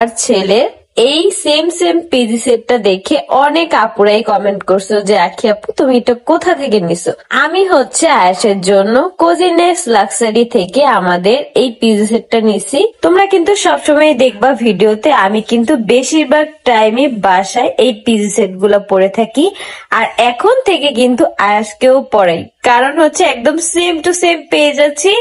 আর ছেলে এই same same PG সেটটা দেখে অনেক আপুরাই কমেন্ট করছো যে আখি আপু তুমি এটা কোথা থেকে নিছো। আমি হচ্ছে আয়েশের জন্য কোজিনেস লাক্সারি থেকে আমাদের এই পিজি সেটটা নিছি। তোমরা কিন্তু সবসময় দেখবা ভিডিওতে আমি কিন্তু বেশিরভাগ টাইমে বাসায় এই পিজি সেট গুলা পরে থাকি, আর এখন থেকে কিন্তু আয়েশকেও পরাই, কারণ হচ্ছে একদম সেম টু সেম পেয়ে যাচ্ছি,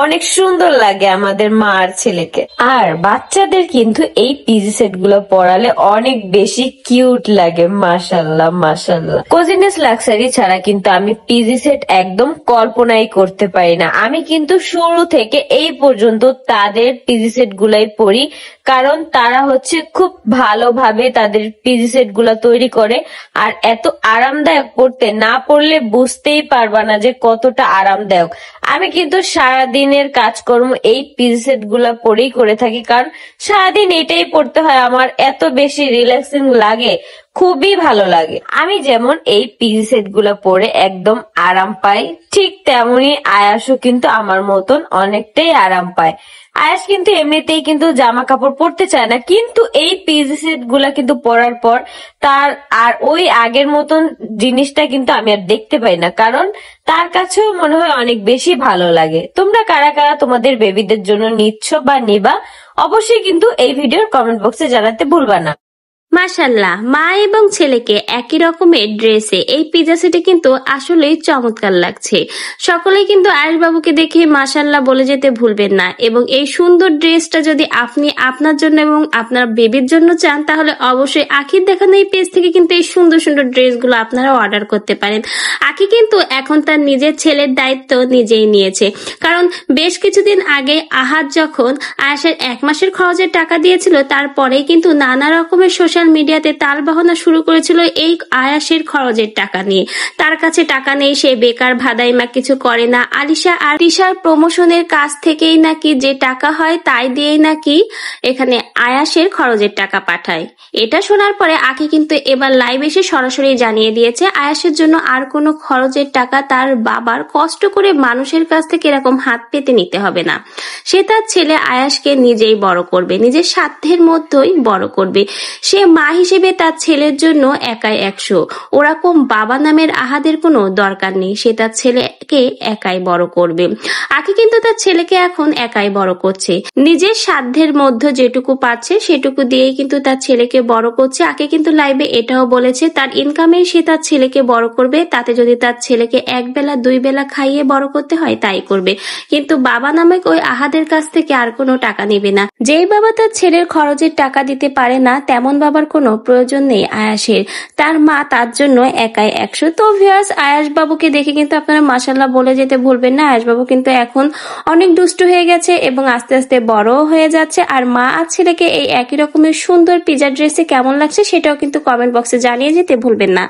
অনেক সুন্দর লাগে আমাদের মা আর ছেলেকে। আর বাচ্চাদের কিন্তু এই পিজি সেট গুলো পরালে অনেক বেশি কিউট লাগে, মাশাল্লাহ মাশাল্লাহ। কোজিনেস লাক্সারি ছাড়া কিন্তু আমি পিজি সেট একদম কল্পনাই করতে পারি না। আমি কিন্তু শুরু থেকে এই পর্যন্ত তাদের পিজি সেট গুলাই পরি, কারণ তারা হচ্ছে খুব ভালোভাবে তাদের পিজি সেট গুলা তৈরি করে, আর এত আরামদায়ক, পড়তে না পড়লে বুঝতেই পারবা না যে কতটা আরামদায়ক। আমি কিন্তু সারাদিনের কাজকর্ম এই পিজি সেট গুলা পরেই করে থাকি, কারণ সারাদিন এটাই পড়তে হয়, আমার এত বেশি রিল্যাক্সিং লাগে, খুবই ভালো লাগে। আমি যেমন এই পিজি সেট গুলা পরে একদম আরাম পাই, ঠিক তেমনি আয়াসও কিন্তু আমার মতন অনেকটাই আরাম পায়। আয়াস কিন্তু এমনিতেই কিন্তু জামা কাপড় পরতে চায় না, কিন্তু এই পিজি সেট গুলা কিন্তু পরার পর তার আর ওই আগের মতন জিনিসটা কিন্তু আমি আর দেখতে পাই না, কারণ তার কাছেও মনে হয় অনেক বেশি ভালো লাগে। তোমরা কারা কারা তোমাদের বেবিদের জন্য নিচ্ছ বা নিবা, অবশ্যই কিন্তু এই ভিডিওর কমেন্ট বক্সে জানাতে ভুলবা না। মাশাল্লাহ, মা এবং ছেলেকে একই রকমের ড্রেসে এই পিজা সেটে কিন্তু আসলেই চমৎকার লাগছে। সকলেই কিন্তু আয়েশ বাবুকে দেখে মাশাল্লাহ বলে যেতে ভুলবেন না, এবং এই সুন্দর ড্রেসটা যদি আপনি আপনার জন্য এবং আপনার বেবির জন্য চান, তাহলে অবশ্যই আখির দেখানো এই পেজ থেকে কিন্তু এই সুন্দর সুন্দর ড্রেসগুলো আপনারা অর্ডার করতে পারেন। আখি কিন্তু এখন তার নিজের ছেলের দায়িত্ব নিজেই নিয়েছে, কারণ বেশ কিছুদিন আগে আহাদ যখন আয়েশের 1 মাসের খরচের টাকা দিয়েছিল, তারপরেই কিন্তু নানা রকমের সোশ্যাল মিডিয়াতে তালবাহনা শুরু করেছিল এই আয়াসের খরচের টাকা নিয়ে। তার কাছে টাকা নেই, সে বেকার ভাদাইমা কিছু করে না। আলিশা আর তিশার প্রমোশনের কাজ থেকেই নাকি যে টাকা হয় তাই দিয়েই নাকি এখানে আয়াসের খরচের টাকা পাঠায়। এটা শোনার পরে আখি কিন্তু এবার লাইভ এসে সরাসরি জানিয়ে দিয়েছে আয়াসের জন্য আর কোনো খরচের টাকা তার বাবার কষ্ট করে মানুষের কাছ থেকে এরকম হাত পেতে নিতে হবে না। সে তার ছেলে আয়াসকে নিজেই বড় করবে, নিজের সাধ্যের মধ্যেই বড় করবে। সে মা হিসেবে তার ছেলের জন্য একাই 100, ওরকম বাবা নামের আহাদের কোনো দরকার নেই। সে তার ছেলেকে একাই বড় করবে। আখি কিন্তু তার ছেলেকে এখন একাই বড় করছে, নিজের সাধ্যের মধ্যে যেটুকু পাচ্ছে সেটুকু দিয়েই কিন্তু তার ছেলেকে বড় করছে। আখি কিন্তু লাইভে এটাও বলেছে তার ইনকামে সে তার ছেলেকে বড় করবে, তাতে যদি তার ছেলেকে 1 বেলা 2 বেলা খাইয়ে বড় করতে হয় তাই করবে, কিন্তু বাবা নামে ওই আহাদের কাছ থেকে আর কোনো টাকা নেবে না। যেই বাবা তার ছেলের খরচের টাকা দিতে পারে না, তেমন বাবার কোনো প্রয়োজন নেই আয়াসের। তার মা তার জন্য একাই 100। তো ভিউয়ার্স, আয়াস বাবুকে দেখে কিন্তু আপনারা মাশাআল্লাহ বলে যেতে ভুলবেন না। আয়াস বাবু কিন্তু এখন অনেক দুষ্ট হয়ে গেছে এবং আস্তে আস্তে বড়ও হয়ে যাচ্ছে। আর মা আর ছেলেকে এই একই রকমের সুন্দর পিজা ড্রেসে কেমন লাগছে সেটাও কিন্তু কমেন্ট বক্সে জানিয়ে যেতে ভুলবেন না।